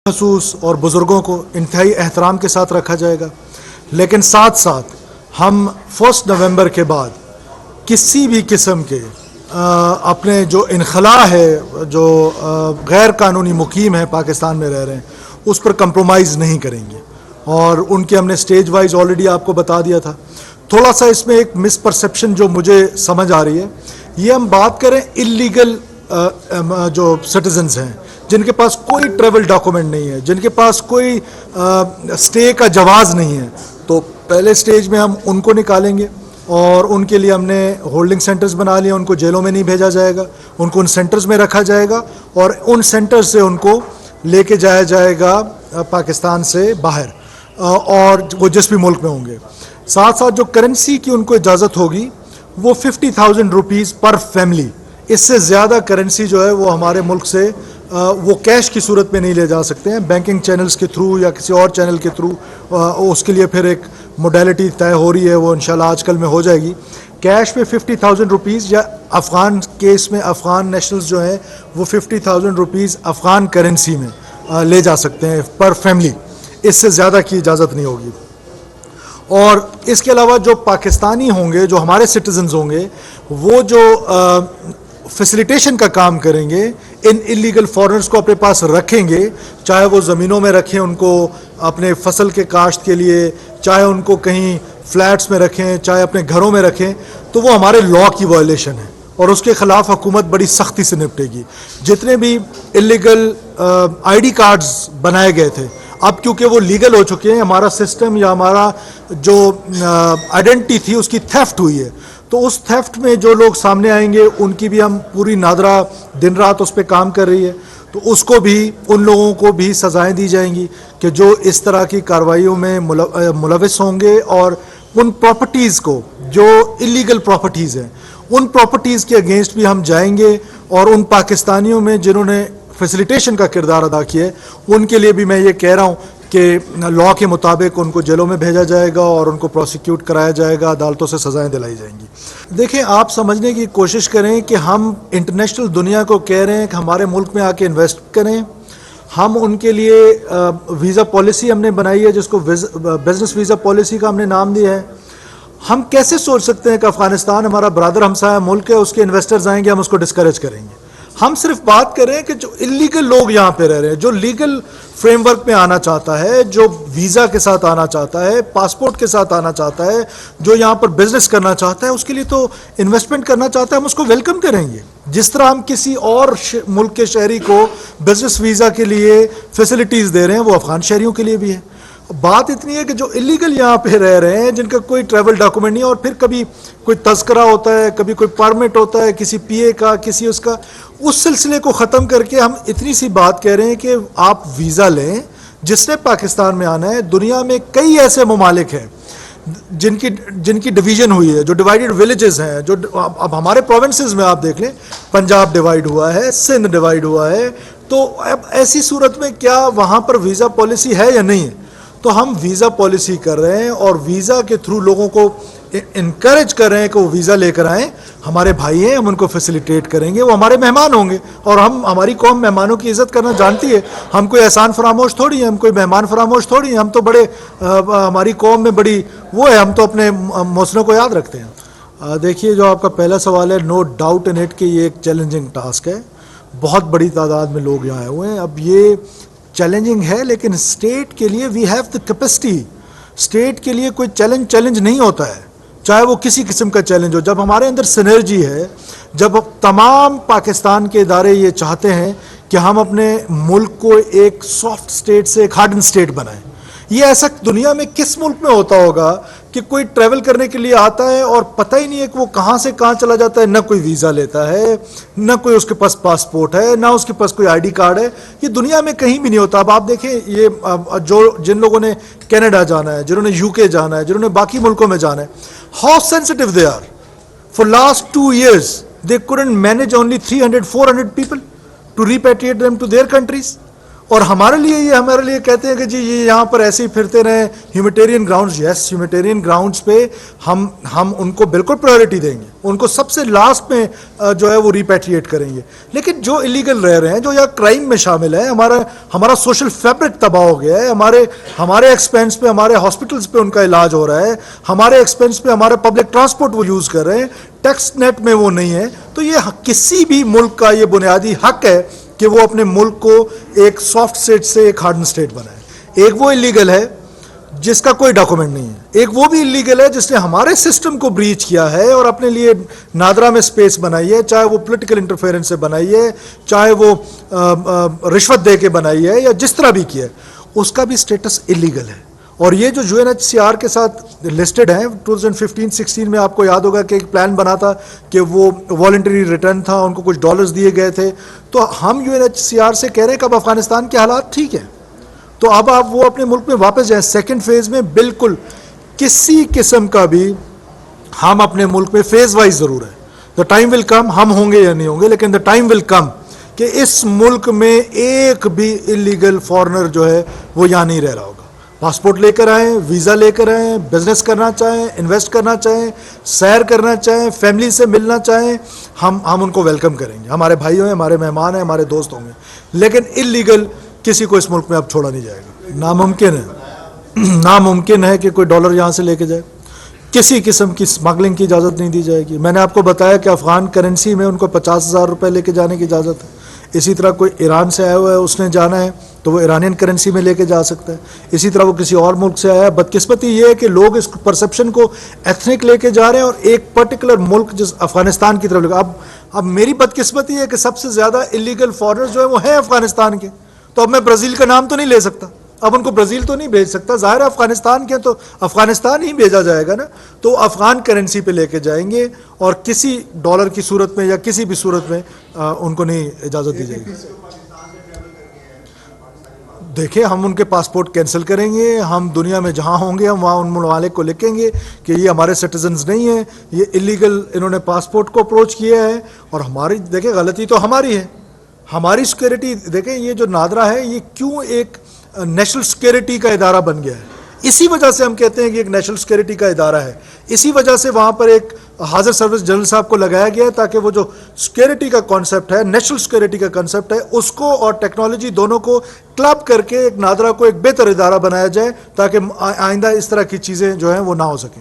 خصوص اور بزرگوں کو انتہائی احترام کے ساتھ رکھا جائے گا، لیکن ساتھ ساتھ ہم 1 نومبر کے بعد کسی بھی قسم کے اپنے جو انخلاء ہے، جو غیر قانونی مقیم ہیں پاکستان میں رہ رہے ہیں، اس پر کمپرومائز نہیں کریں گے، اور ان کے ہم نے سٹیج وائز آلریڈی آپ کو بتا دیا تھا۔ تھوڑا سا اس میں ایک مس پرسیپشن جو مجھے سمجھ آ رہی ہے، یہ ہم بات کریں اللیگل جو سٹیزنز ہیں، جن کے پاس کوئی ٹریول ڈاکومنٹ نہیں ہے، جن کے پاس کوئی سٹے کا جواز نہیں ہے، تو پہلے سٹیج میں ہم ان کو نکالیں گے، اور ان کے لیے ہم نے ہولڈنگ سینٹرز بنا لیے۔ ان کو جیلوں میں نہیں بھیجا جائے گا، ان کو ان سینٹرز میں رکھا جائے گا، اور ان سینٹر سے ان کو لے کے جایا جائے گا پاکستان سے باہر، اور وہ جس بھی ملک میں ہوں گے۔ ساتھ ساتھ جو کرنسی کی ان کو اجازت ہوگی وہ 50,000 روپیز پر فیملی، اس سے زیادہ کرنسی جو ہے وہ ہمارے ملک سے وہ کیش کی صورت میں نہیں لے جا سکتے ہیں، بینکنگ چینلز کے تھرو یا کسی اور چینل کے تھرو، اس کے لیے پھر ایک موڈیلٹی طے ہو رہی ہے، وہ انشاءاللہ آج کل میں ہو جائے گی۔ کیش پہ 50,000 روپیز، یا افغان کیس میں افغان نیشنلز جو ہیں وہ 50,000 روپیز افغان کرنسی میں لے جا سکتے ہیں پر فیملی، اس سے زیادہ کی اجازت نہیں ہوگی۔ اور اس کے علاوہ جو پاکستانی ہوں گے، جو ہمارے سٹیزنز ہوں گے، وہ جو فیسیلیٹیشن کا کام کریں گے، ان اللیگل فارنرز کو اپنے پاس رکھیں گے، چاہے وہ زمینوں میں رکھیں ان کو اپنے فصل کے کاشت کے لیے، چاہے ان کو کہیں فلیٹس میں رکھیں، چاہے اپنے گھروں میں رکھیں، تو وہ ہمارے لا کی وائلیشن ہے، اور اس کے خلاف حکومت بڑی سختی سے نپٹے گی۔ جتنے بھی اللیگل آئی ڈی کارڈز بنائے گئے تھے، اب کیونکہ وہ لیگل ہو چکے ہیں، ہمارا سسٹم یا ہمارا جو آئیڈینٹی تھی اس کی تھیفٹ ہوئی ہے، تو اس تھیفٹ میں جو لوگ سامنے آئیں گے ان کی بھی ہم پوری نادرا دن رات اس پہ کام کر رہی ہے، تو اس کو بھی، ان لوگوں کو بھی سزائیں دی جائیں گی کہ جو اس طرح کی کارروائیوں میں ملوث ہوں گے، اور ان پراپرٹیز کو جو اللیگل پراپرٹیز ہیں، ان پراپرٹیز کے اگینسٹ بھی ہم جائیں گے، اور ان پاکستانیوں میں جنہوں نے فیسیلیٹیشن کا کردار ادا کیا ہے، ان کے لیے بھی میں یہ کہہ رہا ہوں کہ لا کے مطابق ان کو جیلوں میں بھیجا جائے گا، اور ان کو پروسیکیوٹ کرایا جائے گا، عدالتوں سے سزائیں دلائی جائیں گی۔ دیکھیں، آپ سمجھنے کی کوشش کریں کہ ہم انٹرنیشنل دنیا کو کہہ رہے ہیں کہ ہمارے ملک میں آ کے انویسٹ کریں، ہم ان کے لیے ویزا پالیسی ہم نے بنائی ہے، جس کو بزنس ویزا پالیسی کا ہم نے نام دیا ہے۔ ہم کیسے سوچ سکتے ہیں کہ افغانستان ہمارا برادر ہمسایہ ملک ہے، اس کے انویسٹرز آئیں گے، ہم اس کو ڈسکریج کریں گے؟ ہم صرف بات کریں کہ جو اللیگل لوگ یہاں پہ رہ رہے ہیں، جو لیگل فریم ورک میں آنا چاہتا ہے، جو ویزا کے ساتھ آنا چاہتا ہے، پاسپورٹ کے ساتھ آنا چاہتا ہے، جو یہاں پر بزنس کرنا چاہتا ہے، اس کے لیے تو انویسٹمنٹ کرنا چاہتا ہے، ہم اس کو ویلکم کریں گے، جس طرح ہم کسی اور ملک کے شہری کو بزنس ویزا کے لیے فیسلٹیز دے رہے ہیں، وہ افغان شہریوں کے لیے بھی ہے۔ بات اتنی ہے کہ جو اللیگل یہاں پہ رہ رہے ہیں، جن کا کوئی ٹریول ڈاکومنٹ نہیں ہے، اور پھر کبھی کوئی تذکرہ ہوتا ہے، کبھی کوئی پرمٹ ہوتا ہے کسی پی اے کا، کسی اس کا، اس سلسلے کو ختم کر کے ہم اتنی سی بات کہہ رہے ہیں کہ آپ ویزا لیں جس نے پاکستان میں آنا ہے۔ دنیا میں کئی ایسے ممالک ہیں جن کی ڈویژن ہوئی ہے، جو ڈیوائیڈڈ ولیجز ہیں، جو اب ہمارے پروونسز میں آپ دیکھ لیں، پنجاب ڈیوائیڈ ہوا ہے، سندھ ڈیوائیڈ ہوا ہے، تو اب ایسی صورت میں کیا وہاں پر ویزا پالیسی ہے یا نہیں ہے؟ تو ہم ویزا پالیسی کر رہے ہیں، اور ویزا کے تھرو لوگوں کو انکریج کر رہے ہیں کہ وہ ویزا لے کر آئیں، ہمارے بھائی ہیں، ہم ان کو فیسیلیٹیٹ کریں گے، وہ ہمارے مہمان ہوں گے، اور ہماری قوم مہمانوں کی عزت کرنا جانتی ہے، ہم کوئی احسان فراموش تھوڑی ہیں، ہم کوئی مہمان فراموش تھوڑی ہیں، ہم تو بڑے ہماری قوم میں بڑی وہ ہے، ہم تو اپنے محسنوں کو یاد رکھتے ہیں۔ دیکھیے، جو آپ کا پہلا سوال ہے، نو ڈاؤٹ ان اٹ کہ یہ ایک چیلنجنگ ٹاسک ہے، بہت بڑی تعداد میں لوگ یہاں آئے ہوئے ہیں۔ اب یہ چیلنجنگ ہے، لیکن اسٹیٹ کے لیے we have the capacity, state کے لیے کوئی چیلنج نہیں ہوتا ہے، چاہے وہ کسی قسم کا چیلنج ہو۔ جب ہمارے اندر سینرجی ہے، جب تمام پاکستان کے ادارے یہ چاہتے ہیں کہ ہم اپنے ملک کو ایک سافٹ اسٹیٹ سے ایک ہارڈن اسٹیٹ بنائیں، یہ ایسا دنیا میں کس ملک میں ہوتا ہوگا کہ کوئی ٹریول کرنے کے لیے آتا ہے اور پتہ ہی نہیں ہے کہ وہ کہاں سے کہاں چلا جاتا ہے، نہ کوئی ویزا لیتا ہے، نہ کوئی اس کے پاس پاسپورٹ ہے، نہ اس کے پاس کوئی آئی ڈی کارڈ ہے۔ یہ دنیا میں کہیں بھی نہیں ہوتا۔ اب آپ دیکھیں، یہ جن لوگوں نے کینیڈا جانا ہے، جنہوں نے یو کے جانا ہے، جنہوں نے باقی ملکوں میں جانا ہے، how sensitive they are. For last 2 years they couldn't manage only 300-400 people to repatriate them to their countries۔ اور ہمارے لیے کہتے ہیں کہ جی یہ یہاں پر ایسے ہی پھرتے رہیں ہیومیٹیرین گراؤنڈز. یس, ہیومیٹیرین گراؤنڈز پہ ہم ان کو بالکل پرائیورٹی دیں گے, ان کو سب سے لاسٹ میں جو ہے وہ ریپیٹریٹ کریں گے. لیکن جو الیگل رہ رہے ہیں, جو یا کرائم میں شامل ہیں, ہمارا سوشل فیبرک تباہ ہو گیا ہے, ہمارے ایکسپینس پہ ہمارے ہاسپٹلس پہ ان کا علاج ہو رہا ہے, ہمارے ایکسپینس پہ ہمارا پبلک ٹرانسپورٹ وہ یوز کر رہے ہیں, ٹیکس نیٹ میں وہ نہیں ہے. تو یہ کسی بھی ملک کا یہ بنیادی حق ہے کہ وہ اپنے ملک کو ایک سافٹ اسٹیٹ سے ایک ہارڈن اسٹیٹ بنائے. ایک وہ الیگل ہے جس کا کوئی ڈاکومنٹ نہیں ہے, ایک وہ بھی الیگل ہے جس نے ہمارے سسٹم کو بریچ کیا ہے اور اپنے لیے نادرا میں سپیس بنائی ہے, چاہے وہ پولیٹیکل انٹرفیرنس سے بنائی ہے, چاہے وہ رشوت دے کے بنائی ہے, یا جس طرح بھی کیا ہے, اس کا بھی سٹیٹس الیگل ہے. اور یہ جو UNHCR کے ساتھ لسٹڈ ہیں 2015-16 میں آپ کو یاد ہوگا کہ ایک پلان بنا تھا کہ وہ والنٹری ریٹرن تھا, ان کو کچھ ڈالرز دیے گئے تھے. تو ہم UNHCR سے کہہ رہے ہیں کہ اب افغانستان کے حالات ٹھیک ہیں, تو اب آپ وہ اپنے ملک میں واپس جائیں. سیکنڈ فیز میں بالکل کسی قسم کا بھی ہم اپنے ملک میں فیز وائز ضرور ہے. دا ٹائم ول کم, ہم ہوں گے یا نہیں ہوں گے, لیکن دا ٹائم ول کم کہ اس ملک میں ایک بھی الیگل فارنر جو ہے وہ یہاں نہیں رہ رہا ہوگا. پاسپورٹ لے کر آئیں, ویزا لے کر آئیں, بزنس کرنا چاہیں, انویسٹ کرنا چاہیں, سیر کرنا چاہیں, فیملی سے ملنا چاہیں, ہم ان کو ویلکم کریں گے. ہمارے بھائی ہیں, ہمارے مہمان ہیں, ہمارے دوست ہوں گے. لیکن الیگل کسی کو اس ملک میں اب چھوڑا نہیں جائے گا. ناممکن ہے کہ کوئی ڈالر یہاں سے لے کے جائے. کسی قسم کی اسمگلنگ کی اجازت نہیں دی جائے گی. میں نے آپ کو بتایا کہ افغان کرنسی میں ان کو 50,000 روپے لے کے جانے کی اجازت ہے. اسی طرح کوئی ایران سے آیا ہوا ہے, اس نے جانا ہے تو وہ ایرانین کرنسی میں لے کے جا سکتا ہے. اسی طرح وہ کسی اور ملک سے آیا ہے. بدقسمتی یہ ہے کہ لوگ اس پرسیپشن کو ایتھنک لے کے جا رہے ہیں اور ایک پرٹیکولر ملک جس افغانستان کی طرف لے. اب میری بدقسمتی ہے کہ سب سے زیادہ الیگل فارنرز جو ہیں وہ ہیں افغانستان کے. تو اب میں برازیل کا نام تو نہیں لے سکتا, اب ان کو برازیل تو نہیں بھیج سکتا. ظاہر ہے افغانستان کے تو افغانستان ہی بھیجا جائے گا نا. تو افغان کرنسی پہ لے کے جائیں گے اور کسی ڈالر کی صورت میں یا کسی بھی صورت میں ان کو نہیں اجازت دی جائے گی. دیکھیں, ہم ان کے پاسپورٹ کینسل کریں گے. ہم دنیا میں جہاں ہوں گے ہم وہاں ان ممالک کو لکھیں گے کہ یہ ہمارے سٹیزنز نہیں ہیں, یہ الیگل انہوں نے پاسپورٹ کو اپروچ کیا ہے. اور ہماری دیکھیں غلطی تو ہماری ہے, ہماری سیکورٹی. دیکھیں یہ جو نادرا ہے یہ کیوں ایک نیشنل سیکورٹی کا ادارہ بن گیا ہے. اسی وجہ سے ہم کہتے ہیں کہ ایک نیشنل سیکورٹی کا ادارہ ہے. اسی وجہ سے وہاں پر ایک حاضر سروس جنرل صاحب کو لگایا گیا ہے تاکہ وہ جو سیکورٹی کا کانسیپٹ ہے, نیشنل سیکورٹی کا کانسیپٹ ہے, اس کو اور ٹیکنالوجی دونوں کو کلب کر کے ایک نادرا کو ایک بہتر ادارہ بنایا جائے تاکہ آئندہ اس طرح کی چیزیں جو ہیں وہ نہ ہو سکیں.